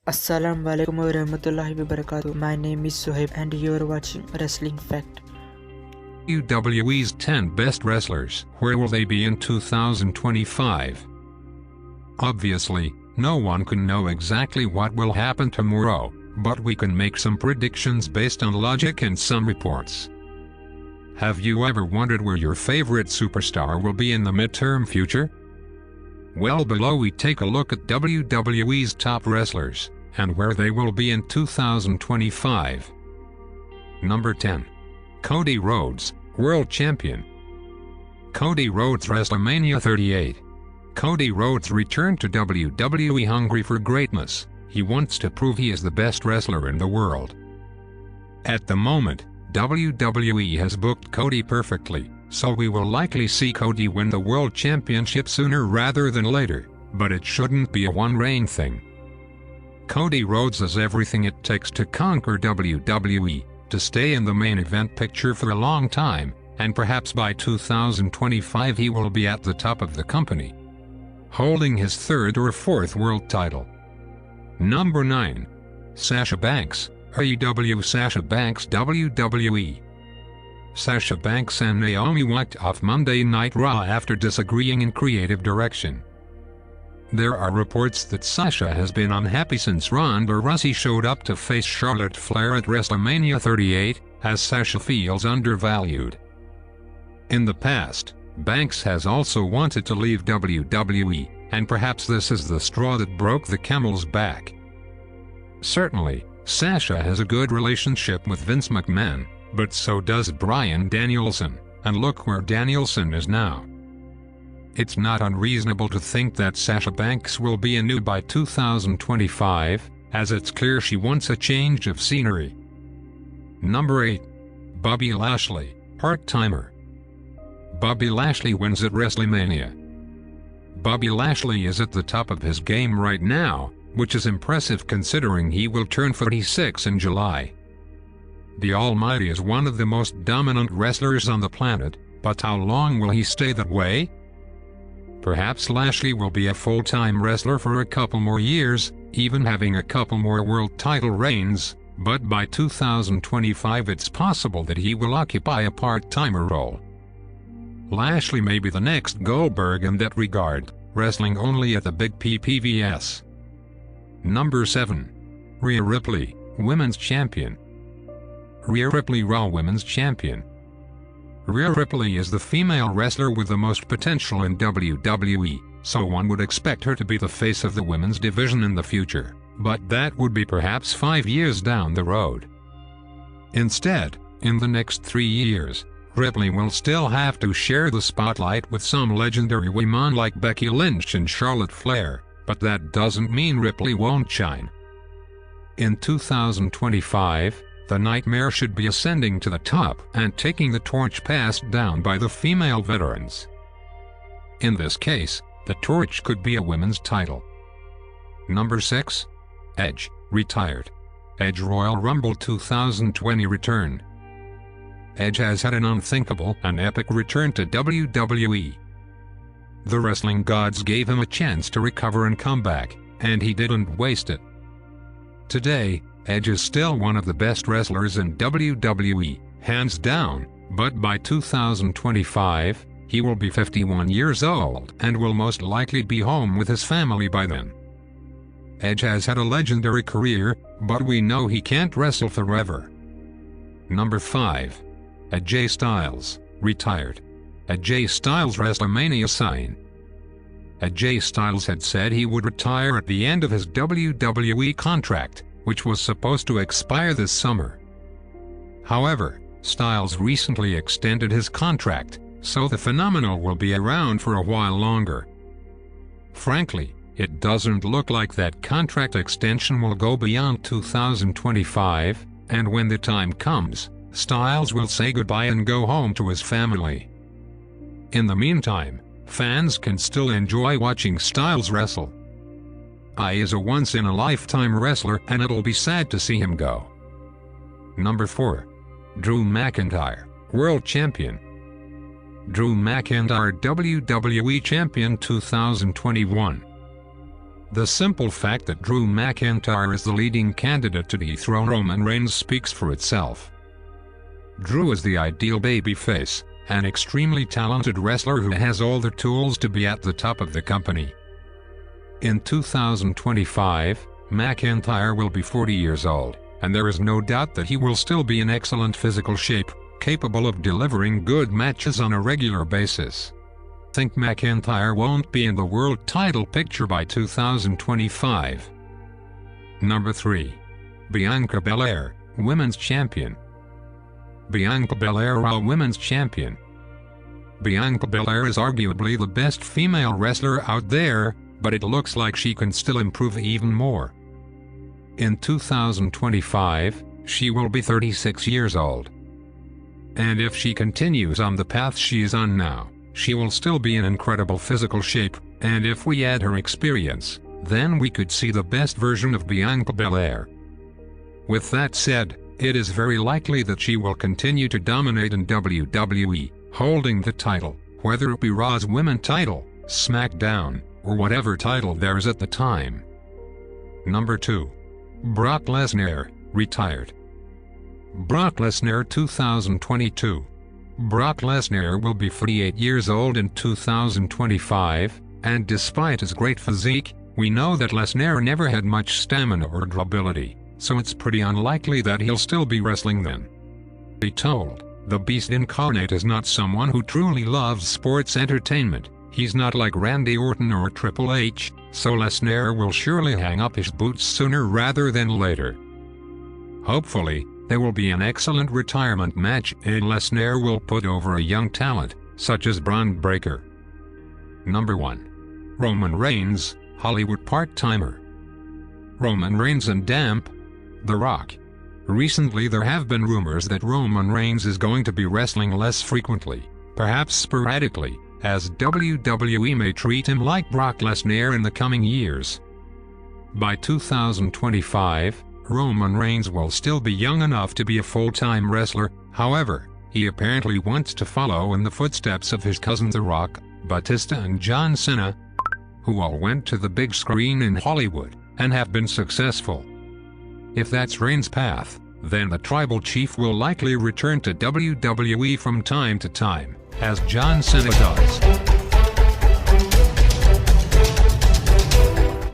Assalamualaikum warahmatullahi wabarakatuh. My name is Soheb and you are watching Wrestling Fact. WWE's 10 best wrestlers. Where will they be in 2025? Obviously, no one can know exactly what will happen tomorrow, but we can make some predictions based on logic and some reports. Have you ever wondered where your favorite superstar will be in the midterm future? Well, below we take a look at WWE's top wrestlers, and where they will be in 2025. Number 10. Cody Rhodes, World Champion. Cody Rhodes, WrestleMania 38. Cody Rhodes returned to WWE hungry for greatness. He wants to prove he is the best wrestler in the world. At the moment, WWE has booked Cody perfectly, so we will likely see Cody win the World Championship sooner rather than later, but it shouldn't be a one-reign thing. Cody Rhodes has everything it takes to conquer WWE, to stay in the main event picture for a long time, and perhaps by 2025 he will be at the top of the company, holding his third or fourth world title. Number 9. Sasha Banks, AEW. Sasha Banks, WWE. Sasha Banks and Naomi walked off Monday Night Raw after disagreeing in creative direction. There are reports that Sasha has been unhappy since Ronda Rousey showed up to face Charlotte Flair at WrestleMania 38, as Sasha feels undervalued. In the past, Banks has also wanted to leave WWE, and perhaps this is the straw that broke the camel's back. Certainly, Sasha has a good relationship with Vince McMahon, but so does Bryan Danielson, and look where Danielson is now. It's not unreasonable to think that Sasha Banks will be anew by 2025, as it's clear she wants a change of scenery. Number 8. Bobby Lashley, part-timer. Bobby Lashley wins at WrestleMania. Bobby Lashley is at the top of his game right now, which is impressive considering he will turn 46 in July. The Almighty is one of the most dominant wrestlers on the planet, but how long will he stay that way? Perhaps Lashley will be a full-time wrestler for a couple more years, even having a couple more world title reigns, but by 2025 it's possible that he will occupy a part-timer role. Lashley may be the next Goldberg in that regard, wrestling only at the big PPVs. Number 7. Rhea Ripley, Women's Champion. Rhea Ripley, Raw Women's Champion. Rhea Ripley is the female wrestler with the most potential in WWE, so one would expect her to be the face of the women's division in the future, but that would be perhaps 5 years down the road. Instead, in the next 3 years, Ripley will still have to share the spotlight with some legendary women like Becky Lynch and Charlotte Flair, but that doesn't mean Ripley won't shine. In 2025, the Nightmare should be ascending to the top and taking the torch passed down by the female veterans. In this case, the torch could be a women's title. Number 6. Edge, retired. Edge Royal Rumble 2020 return. Edge has had an unthinkable and epic return to WWE. The wrestling gods gave him a chance to recover and come back, and he didn't waste it. Today, Edge is still one of the best wrestlers in WWE, hands down, but by 2025, he will be 51 years old and will most likely be home with his family by then. Edge has had a legendary career, but we know he can't wrestle forever. Number 5. AJ Styles, retired. AJ Styles WrestleMania sign. AJ Styles had said he would retire at the end of his WWE contract, which was supposed to expire this summer. However, Styles recently extended his contract, so the phenomenon will be around for a while longer. Frankly, it doesn't look like that contract extension will go beyond 2025, and when the time comes, Styles will say goodbye and go home to his family. In the meantime, fans can still enjoy watching Styles wrestle. He is a once-in-a-lifetime wrestler and it'll be sad to see him go. Number 4. Drew McIntyre, World Champion. Drew McIntyre, WWE Champion 2021. The simple fact that Drew McIntyre is the leading candidate to dethrone Roman Reigns speaks for itself. Drew is the ideal babyface, an extremely talented wrestler who has all the tools to be at the top of the company. In 2025, McIntyre will be 40 years old, and there is no doubt that he will still be in excellent physical shape, capable of delivering good matches on a regular basis. Think McIntyre won't be in the world title picture by 2025. Number 3. Bianca Belair, Women's Champion. Bianca Belair, Raw Women's Champion. Bianca Belair is arguably the best female wrestler out there, but it looks like she can still improve even more. In 2025, she will be 36 years old. And if she continues on the path she is on now, she will still be in incredible physical shape, and if we add her experience, then we could see the best version of Bianca Belair. With that said, it is very likely that she will continue to dominate in WWE, holding the title, whether it be Raw's Women's title, SmackDown, or whatever title there is at the time. Number 2. Brock Lesnar, retired. Brock Lesnar 2022. Brock Lesnar will be 48 years old in 2025, and despite his great physique, we know that Lesnar never had much stamina or durability, so it's pretty unlikely that he'll still be wrestling then. Be told, the Beast incarnate is not someone who truly loves sports entertainment. He's not like Randy Orton or Triple H, so Lesnar will surely hang up his boots sooner rather than later. Hopefully, there will be an excellent retirement match and Lesnar will put over a young talent, such as Braun Breaker. Number 1. Roman Reigns, Hollywood part-timer. Roman Reigns and The Rock. Recently there have been rumors that Roman Reigns is going to be wrestling less frequently, perhaps sporadically, as WWE may treat him like Brock Lesnar in the coming years. By 2025, Roman Reigns will still be young enough to be a full-time wrestler. However, he apparently wants to follow in the footsteps of his cousin The Rock, Batista and John Cena, who all went to the big screen in Hollywood, and have been successful. If that's Reigns' path, then the Tribal Chief will likely return to WWE from time to time, as John Cena does.